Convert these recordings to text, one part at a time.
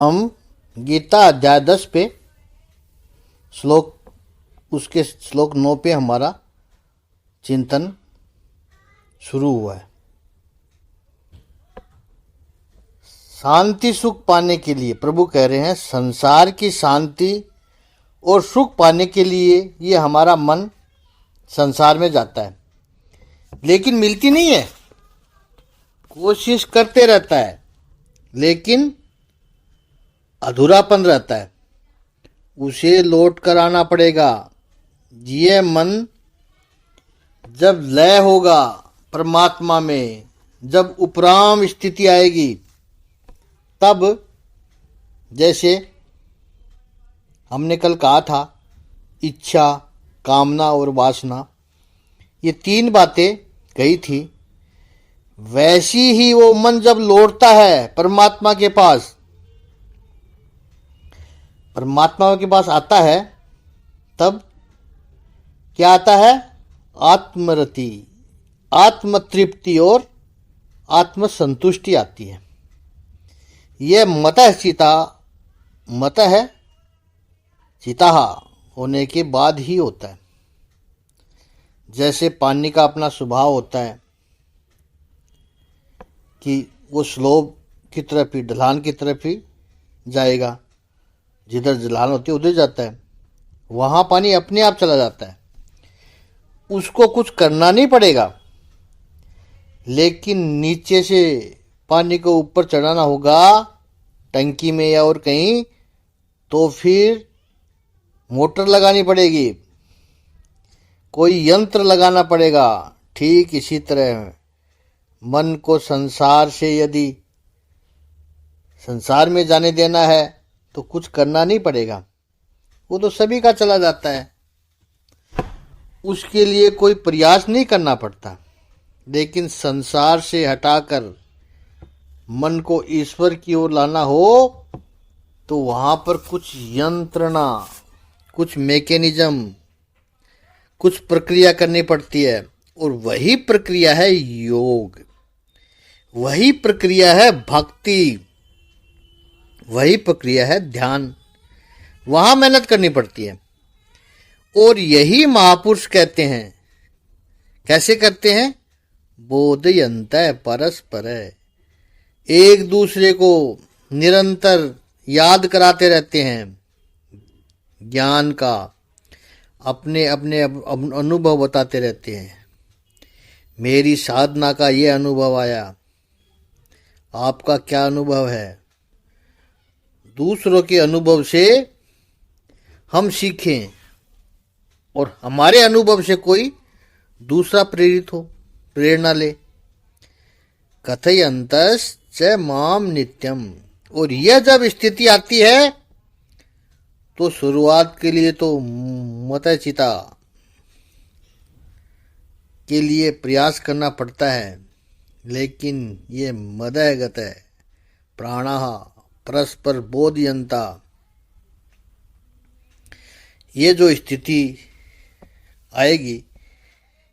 हम गीता अध्याय 10 पे श्लोक 9 पे हमारा चिंतन शुरू हुआ है। शांति सुख पाने के लिए प्रभु कह रहे हैं, संसार की शांति और सुख पाने के लिए ये हमारा मन संसार में जाता है, लेकिन मिलती नहीं है। कोशिश करते रहता है लेकिन अधूरापन रहता है, उसे लौट कर आना पड़ेगा। ये मन जब लय होगा परमात्मा में, जब उपराम स्थिति आएगी, तब जैसे हमने कल कहा था, इच्छा, कामना और वासना, ये तीन बातें कही थी। वैसी ही वो मन जब लौटता है परमात्मा के पास, परमात्मा के पास आता है, तब क्या आता है? आत्मरति, आत्मतृप्ति और आत्मसंतुष्टि आती है। यह मतः चिता होने के बाद ही होता है। जैसे पानी का अपना स्वभाव होता है कि वो स्लोप की तरफ ही, ढलान की तरफ ही जाएगा, जिधर ढलान होती है उधर जाता है, वहाँ पानी अपने आप चला जाता है, उसको कुछ करना नहीं पड़ेगा। लेकिन नीचे से पानी को ऊपर चढ़ाना होगा टंकी में या और कहीं, तो फिर मोटर लगानी पड़ेगी, कोई यंत्र लगाना पड़ेगा। ठीक इसी तरह मन को संसार से यदि संसार में जाने देना है तो कुछ करना नहीं पड़ेगा, वो तो सभी का चला जाता है, उसके लिए कोई प्रयास नहीं करना पड़ता। लेकिन संसार से हटाकर मन को ईश्वर की ओर लाना हो तो वहां पर कुछ यंत्रणा, कुछ मैकेनिज्म, कुछ प्रक्रिया करनी पड़ती है, और वही प्रक्रिया है योग, वही प्रक्रिया है भक्ति, वही प्रक्रिया है ध्यान। वहां मेहनत करनी पड़ती है। और यही महापुरुष कहते हैं, कैसे करते हैं? बोधयन्तः परस्पर, एक दूसरे को निरंतर याद कराते रहते हैं ज्ञान का, अपने अपने अनुभव बताते रहते हैं। मेरी साधना का ये अनुभव आया, आपका क्या अनुभव है? दूसरों के अनुभव से हम सीखें और हमारे अनुभव से कोई दूसरा प्रेरित हो, प्रेरणा ले। कथयन्तश्च माम नित्यम। और यह जब स्थिति आती है तो शुरुआत के लिए तो मतचिता के लिए प्रयास करना पड़ता है, लेकिन ये मदः गतः प्राणः परस्पर बोधयन्ता, ये जो स्थिति आएगी,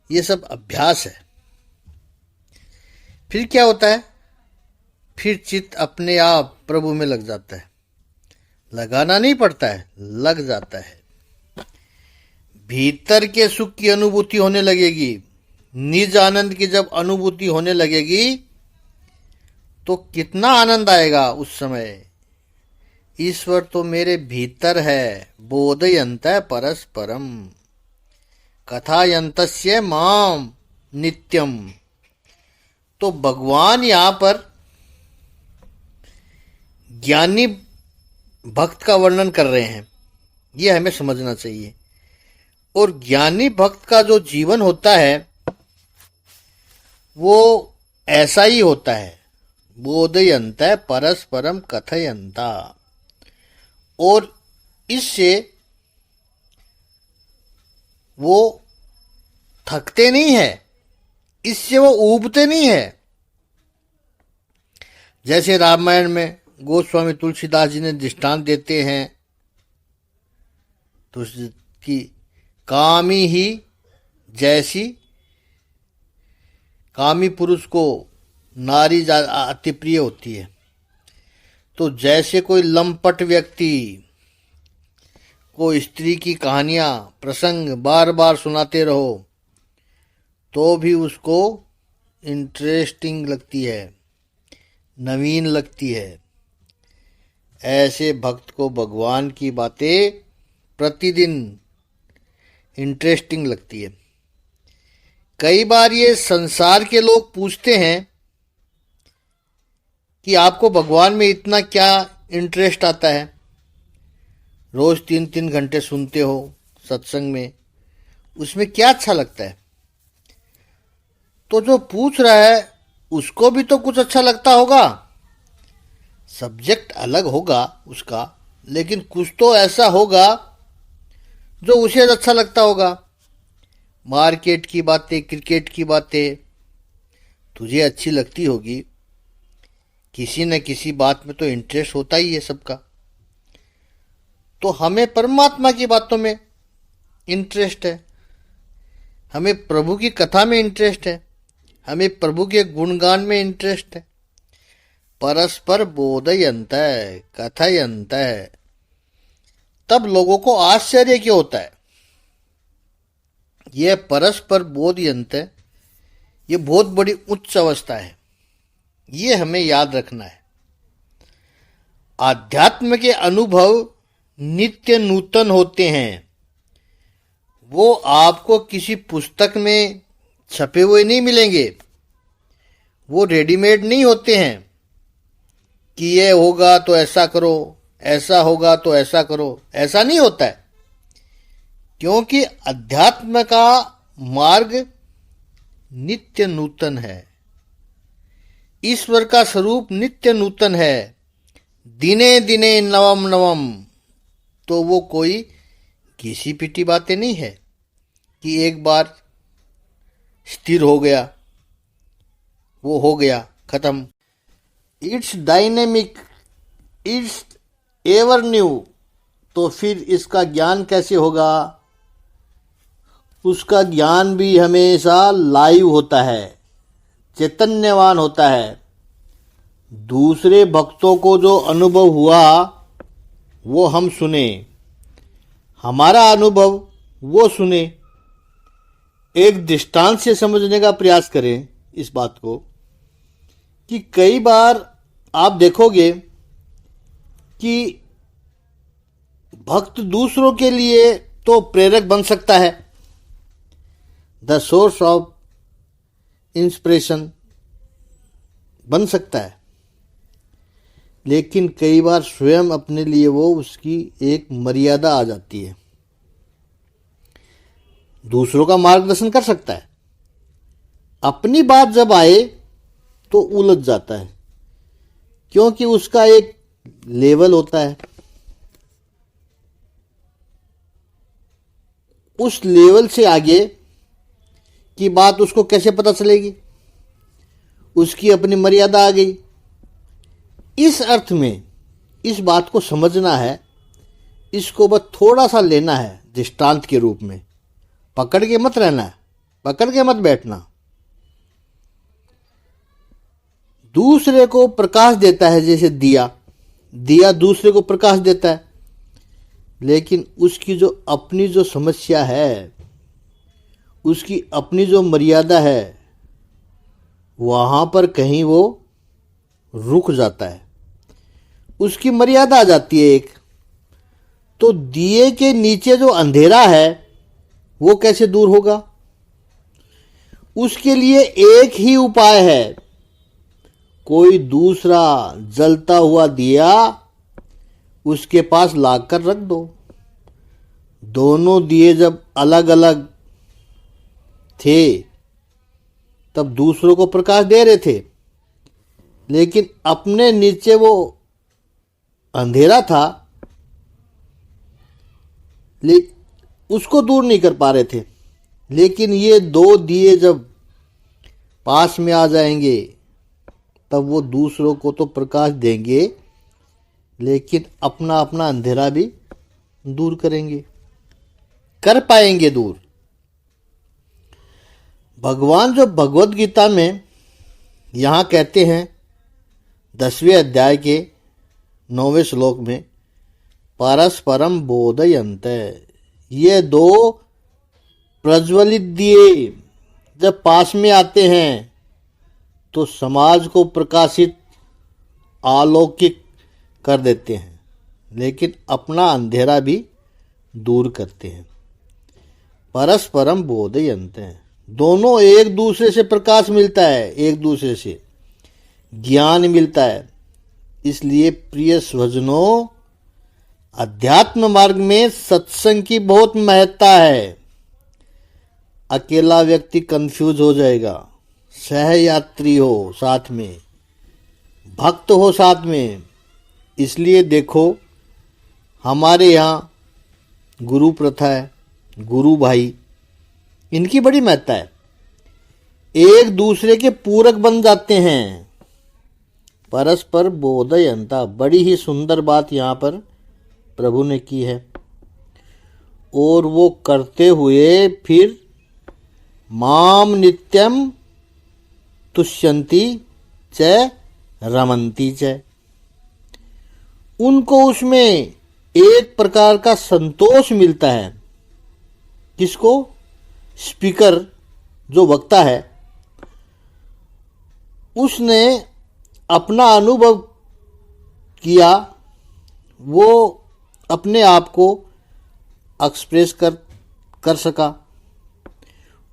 ये सब अभ्यास है। फिर क्या होता है? फिर चित्त अपने आप प्रभु में लग जाता है, लगाना नहीं पड़ता है, लग जाता है। भीतर के सुख की अनुभूति होने लगेगी, निज आनंद की जब अनुभूति होने लगेगी तो कितना आनंद आएगा उस समय। ईश्वर तो मेरे भीतर है। बोधयन्तः परस्परम कथायन्तस्य माम नित्यम। तो भगवान यहां पर ज्ञानी भक्त का वर्णन कर रहे हैं, यह हमें समझना चाहिए। और ज्ञानी भक्त का जो जीवन होता है वो ऐसा ही होता है। बोधयन्तः परस्परम कथयन्ता। और इससे वो थकते नहीं है, इससे वो ऊबते नहीं है। जैसे रामायण में गोस्वामी तुलसीदास जी ने दृष्टांत देते हैं, तो कि कामी ही जैसी, कामी पुरुष को नारी अति प्रिय होती है, तो जैसे कोई लंपट व्यक्ति को स्त्री की कहानियां प्रसंग बार बार सुनाते रहो तो भी उसको इंटरेस्टिंग लगती है, नवीन लगती है। ऐसे भक्त को भगवान की बातें प्रतिदिन इंटरेस्टिंग लगती है। कई बार ये संसार के लोग पूछते हैं कि आपको भगवान में इतना क्या इंटरेस्ट आता है, रोज 3-3 घंटे सुनते हो सत्संग में, उसमें क्या अच्छा लगता है? तो जो पूछ रहा है उसको भी तो कुछ अच्छा लगता होगा। सब्जेक्ट अलग होगा उसका, लेकिन कुछ तो ऐसा होगा जो उसे अच्छा लगता होगा। मार्केट की बातें, क्रिकेट की बातें तुझे अच्छी लगती होगी, किसी न किसी बात में तो इंटरेस्ट होता ही है सबका। तो हमें परमात्मा की बातों में इंटरेस्ट है, हमें प्रभु की कथा में इंटरेस्ट है, हमें प्रभु के गुणगान में इंटरेस्ट है। परस्पर बोधयंत है, कथयंत है, तब लोगों को आश्चर्य क्यों होता है? यह परस्पर बोधयंत है, यह बहुत बड़ी उच्च अवस्था है, ये हमें याद रखना है। आध्यात्म के अनुभव नित्य नूतन होते हैं, वो आपको किसी पुस्तक में छपे हुए नहीं मिलेंगे, वो रेडीमेड नहीं होते हैं कि ये होगा तो ऐसा करो, ऐसा होगा तो ऐसा करो, ऐसा नहीं होता है। क्योंकि अध्यात्म का मार्ग नित्य नूतन है, ईश्वर का स्वरूप नित्य नूतन है, दिने दिने नवम नवम। तो वो कोई घिसी पिटी बातें नहीं है कि एक बार स्थिर हो गया, वो हो गया, खत्म। It's dynamic, it's ever new. तो फिर इसका ज्ञान कैसे होगा? उसका ज्ञान भी हमेशा लाइव होता है, चैतन्यवान होता है। दूसरे भक्तों को जो अनुभव हुआ वो हम सुने, हमारा अनुभव वो सुने। एक दृष्टांत से समझने का प्रयास करें इस बात को कि कई बार आप देखोगे कि भक्त दूसरों के लिए तो प्रेरक बन सकता है, द सोर्स ऑफ इंस्पिरेशन बन सकता है, लेकिन कई बार स्वयं अपने लिए वो उसकी एक मर्यादा आ जाती है। दूसरों का मार्गदर्शन कर सकता है, अपनी बात जब आए तो उलझ जाता है, क्योंकि उसका एक लेवल होता है। उस लेवल से आगे की बात उसको कैसे पता चलेगी? उसकी अपनी मर्यादा आ गई। इस अर्थ में इस बात को समझना है, इसको बस थोड़ा सा लेना है दृष्टांत के रूप में, पकड़ के मत रहना है, पकड़ के मत बैठना। दूसरे को प्रकाश देता है, जैसे दिया, दिया दूसरे को प्रकाश देता है, लेकिन उसकी जो अपनी जो समस्या है, उसकी अपनी जो मर्यादा है, वहां पर कहीं वो रुक जाता है, उसकी मर्यादा आ जाती है एक। तो दिए के नीचे जो अंधेरा है वो कैसे दूर होगा? उसके लिए एक ही उपाय है, कोई दूसरा जलता हुआ दिया उसके पास लाकर रख दो। दोनों दिए जब अलग अलग थे तब दूसरों को प्रकाश दे रहे थे, लेकिन अपने नीचे वो अंधेरा था, उसको दूर नहीं कर पा रहे थे। लेकिन ये दो दिए जब पास में आ जाएंगे तब वो दूसरों को तो प्रकाश देंगे, लेकिन अपना अपना अंधेरा भी दूर करेंगे, कर पाएंगे दूर। भगवान जो भगवत गीता में यहाँ कहते हैं 10वें अध्याय के 9वें श्लोक में, परस्परम बोधयन्ते। ये दो प्रज्वलित दिए जब पास में आते हैं तो समाज को प्रकाशित आलौकिक कर देते हैं, लेकिन अपना अंधेरा भी दूर करते हैं। परस्परम बोधयन्ते, दोनों एक दूसरे से प्रकाश मिलता है, एक दूसरे से ज्ञान मिलता है। इसलिए प्रिय स्वजनों, अध्यात्म मार्ग में सत्संग की बहुत महत्ता है। अकेला व्यक्ति कंफ्यूज हो जाएगा, सहयात्री हो साथ में, भक्त हो साथ में। इसलिए देखो हमारे यहाँ गुरु प्रथा है, गुरु भाई, इनकी बड़ी महत्ता है। एक दूसरे के पूरक बन जाते हैं। परस्पर बोधयन्ता, बड़ी ही सुंदर बात यहाँ पर प्रभु ने की है। और वो करते हुए फिर माम नित्यम तुष्यन्ति च रमन्ति च, उनको उसमें एक प्रकार का संतोष मिलता है। किसको? स्पीकर जो वक्ता है, उसने अपना अनुभव किया, वो अपने आप को एक्सप्रेस कर सका,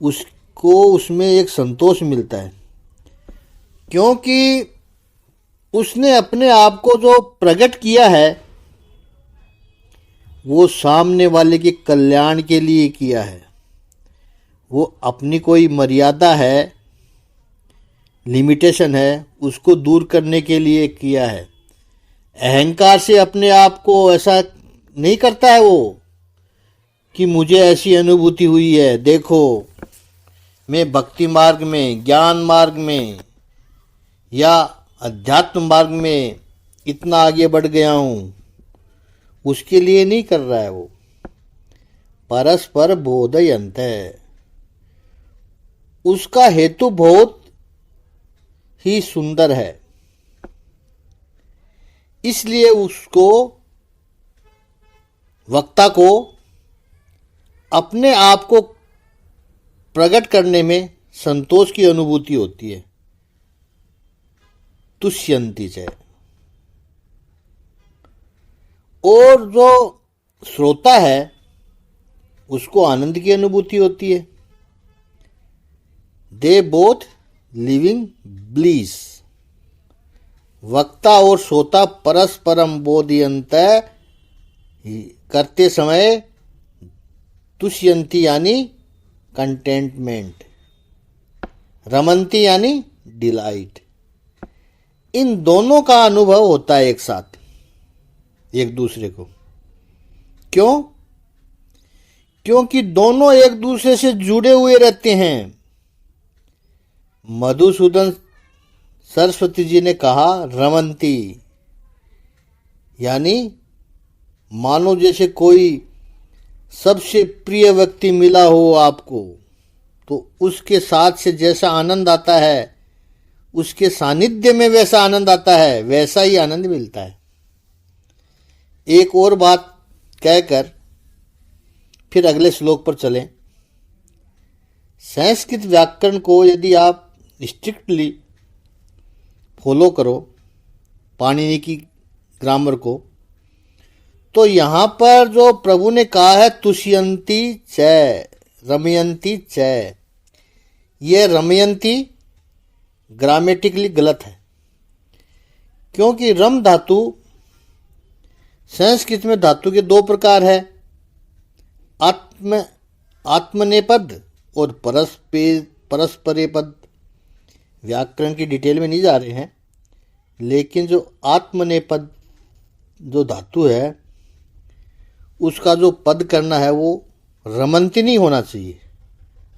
उसको उसमें एक संतोष मिलता है, क्योंकि उसने अपने आप को जो प्रकट किया है वो सामने वाले के कल्याण के लिए किया है। वो अपनी कोई मर्यादा है, लिमिटेशन है, उसको दूर करने के लिए किया है। अहंकार से अपने आप को ऐसा नहीं करता है वो कि मुझे ऐसी अनुभूति हुई है, देखो मैं भक्ति मार्ग में, ज्ञान मार्ग में या अध्यात्म मार्ग में इतना आगे बढ़ गया हूँ, उसके लिए नहीं कर रहा है वो। परस्पर बोधयन्ते है, उसका हेतु बहुत ही सुंदर है। इसलिए उसको, वक्ता को अपने आप को प्रकट करने में संतोष की अनुभूति होती है। तुष्यन्ति च, और जो श्रोता है उसको आनंद की अनुभूति होती है। दे बोथ लिविंग ब्लीस, वक्ता और श्रोता परस्परम बोधयन्ते करते समय तुष्यन्ति यानी कंटेंटमेंट, रमन्ति यानी डिलाइट, इन दोनों का अनुभव होता है एक साथ, एक दूसरे को। क्यों? क्योंकि दोनों एक दूसरे से जुड़े हुए रहते हैं। मधुसूदन सरस्वती जी ने कहा रमन्ति, यानी मानो जैसे कोई सबसे प्रिय व्यक्ति मिला हो आपको, तो उसके साथ से जैसा आनंद आता है, उसके सानिध्य में वैसा आनंद आता है, वैसा ही आनंद मिलता है। एक और बात कहकर फिर अगले श्लोक पर चलें। संस्कृत व्याकरण को यदि आप स्ट्रिक्टली फॉलो करो, पाणिनि की ग्रामर को, तो यहाँ पर जो प्रभु ने कहा है तुष्यन्ति च, रमयन्ति च, ये रमयन्ति ग्रामेटिकली गलत है, क्योंकि रम धातु संस्कृत में धातु के दो प्रकार है, आत्मनेपद और परस्परे पद। व्याकरण की डिटेल में नहीं जा रहे हैं, लेकिन जो आत्मनेपद जो धातु है उसका जो पद करना है वो रमन्ति नहीं होना चाहिए,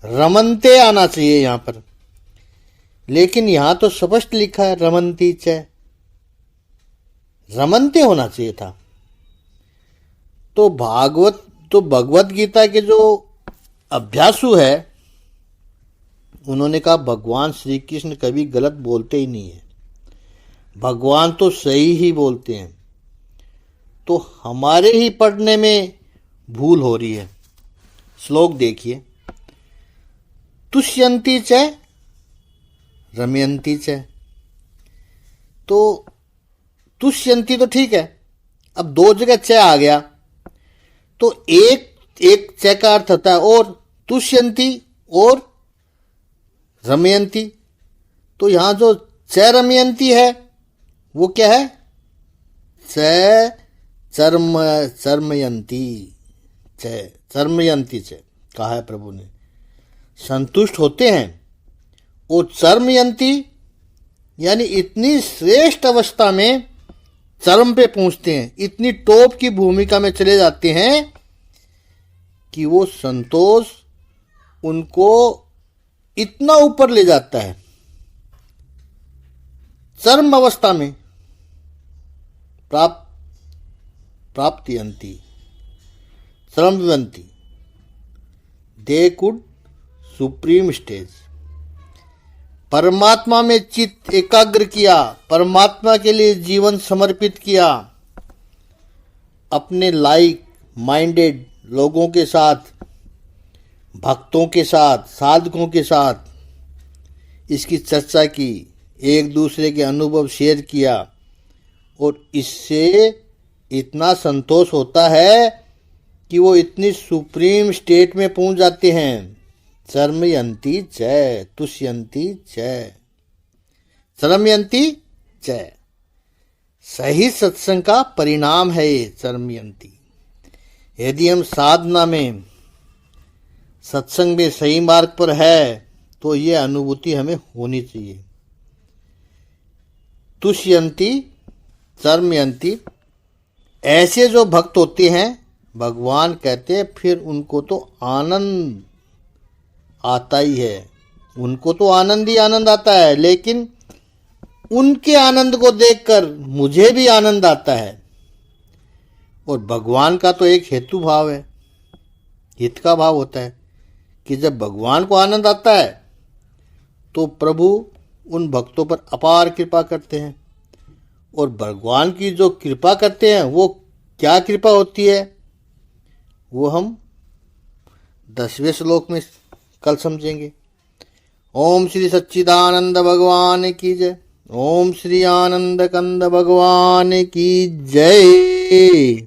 रमन्ते आना चाहिए यहाँ पर। लेकिन यहाँ तो स्पष्ट लिखा है रमन्ति च, रमन्ते होना चाहिए था। तो भगवत गीता के जो अभ्यासु है उन्होंने कहा भगवान श्री कृष्ण कभी गलत बोलते ही नहीं है, भगवान तो सही ही बोलते हैं। तो हमारे ही पढ़ने में भूल हो रही है। श्लोक देखिए, तुष्यन्ति च रमयन्ति च। तो तुष्यन्ति तो ठीक है, अब दो जगह च आ गया तो एक च का अर्थ होता है और, तुष्यन्ति और रमयन्ति। तो यहां जो च रमयन्ति है वो क्या है? च चर्मयन्ति च, चर्मयन्ति च कहा है प्रभु ने, संतुष्ट होते हैं। और चर्मयन्ति यानी इतनी श्रेष्ठ अवस्था में चरम पे पहुंचते हैं, इतनी टॉप की भूमिका में चले जाते हैं कि वो संतोष उनको इतना ऊपर ले जाता है, चरम अवस्था में प्राप्तियन्ति चरमवन्ति, दे कुड सुप्रीम स्टेज। परमात्मा में चित्त एकाग्र किया, परमात्मा के लिए जीवन समर्पित किया, अपने लाइक माइंडेड लोगों के साथ, भक्तों के साथ, साधकों के साथ इसकी चर्चा की, एक दूसरे के अनुभव शेयर किया और इससे इतना संतोष होता है कि वो इतनी सुप्रीम स्टेट में पहुंच जाते हैं। चर्मयन्ति च तुष्यन्ति च चरमयन्ति च। सही सत्संग का परिणाम है ये चर्मयन्ति। यदि हम साधना में, सत्संग में सही मार्ग पर है तो ये अनुभूति हमें होनी चाहिए। तुष्यन्ति चर्मयन्ति, ऐसे जो भक्त होते हैं भगवान कहते हैं फिर उनको तो आनंद आता ही है, उनको तो आनंद ही आनंद आता है, लेकिन उनके आनंद को देखकर मुझे भी आनंद आता है। और भगवान का तो एक हेतु भाव है, हित का भाव होता है कि जब भगवान को आनंद आता है तो प्रभु उन भक्तों पर अपार कृपा करते हैं। और भगवान की जो कृपा करते हैं वो क्या कृपा होती है वो हम 10वें श्लोक में कल समझेंगे। ओम श्री सच्चिदानंद भगवान की जय। ओम श्री आनंद कंद भगवान की जय।